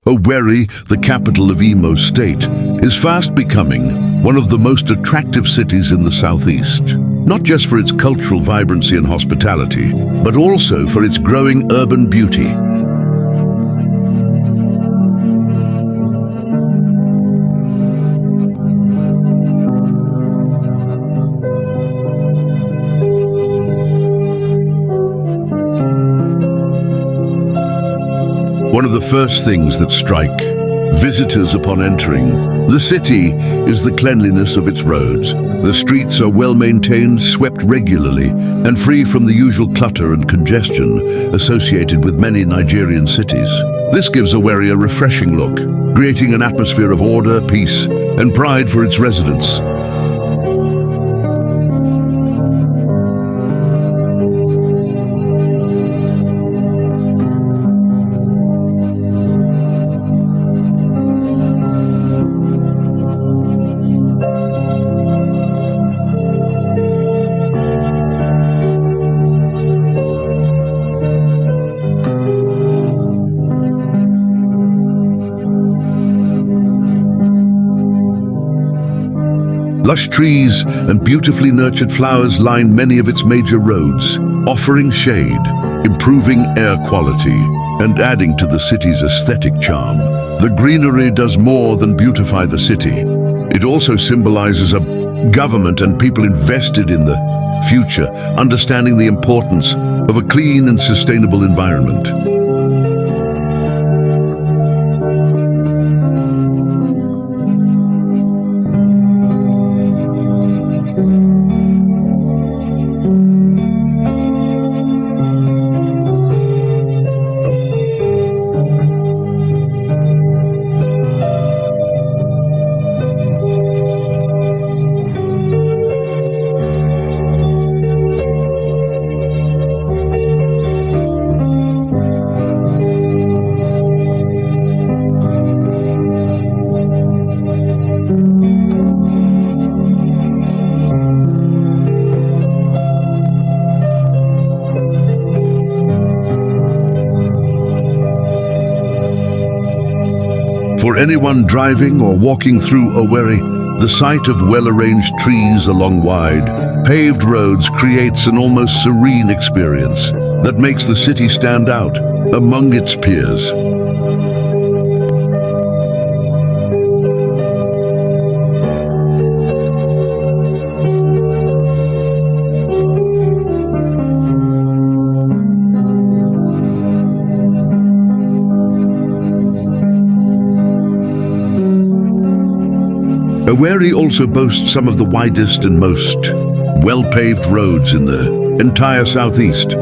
Owerri, the capital of Imo State, is fast becoming one of the most attractive cities in the southeast. Not just for its cultural vibrancy and hospitality, but also for its growing urban beauty. One of the first things that strike visitors upon entering the city is the cleanliness of its roads. The streets are well maintained, swept regularly, and free from the usual clutter and congestion associated with many Nigerian cities. This gives Owerri a refreshing look, creating an atmosphere of order, peace, and pride for its residents. Lush trees and beautifully nurtured flowers line many of its major roads, offering shade, improving air quality, and adding to the city's aesthetic charm. The greenery does more than beautify the city. It also symbolizes a government and people invested in the future, understanding the importance of a clean and sustainable environment. For anyone driving or walking through Owerri, the sight of well-arranged trees along wide, paved roads creates an almost serene experience that makes the city stand out among its peers. Owerri also boasts some of the widest and most well-paved roads in the entire southeast.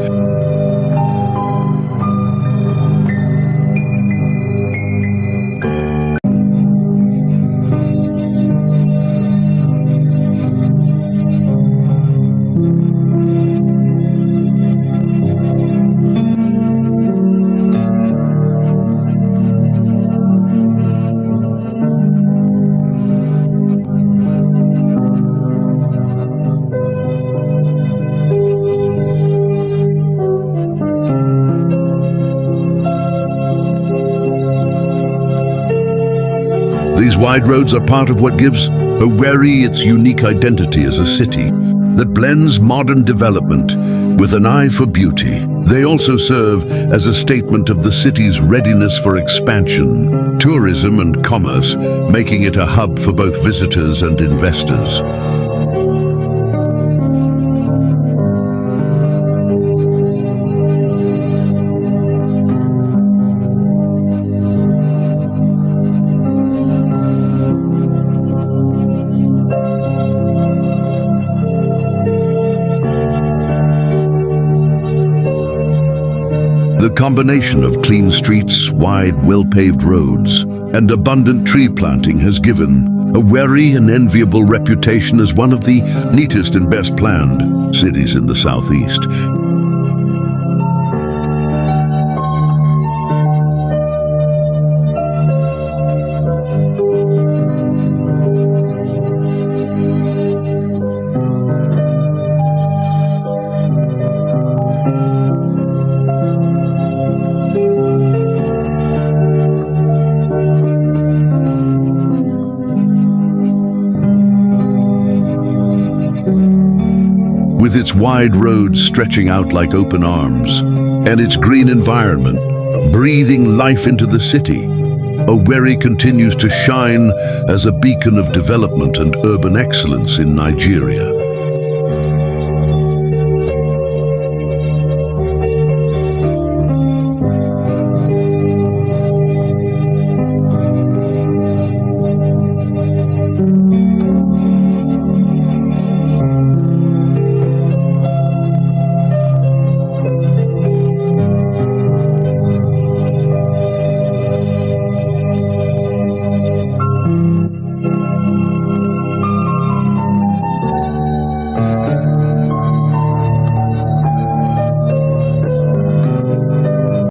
These wide roads are part of what gives Owerri its unique identity as a city that blends modern development with an eye for beauty. They also serve as a statement of the city's readiness for expansion, tourism and commerce, making it a hub for both visitors and investors. The combination of clean streets, wide, well-paved roads, and abundant tree planting has given Owerri an enviable reputation as one of the neatest and best planned cities in the southeast. With its wide roads stretching out like open arms, and its green environment breathing life into the city, Owerri continues to shine as a beacon of development and urban excellence in Nigeria.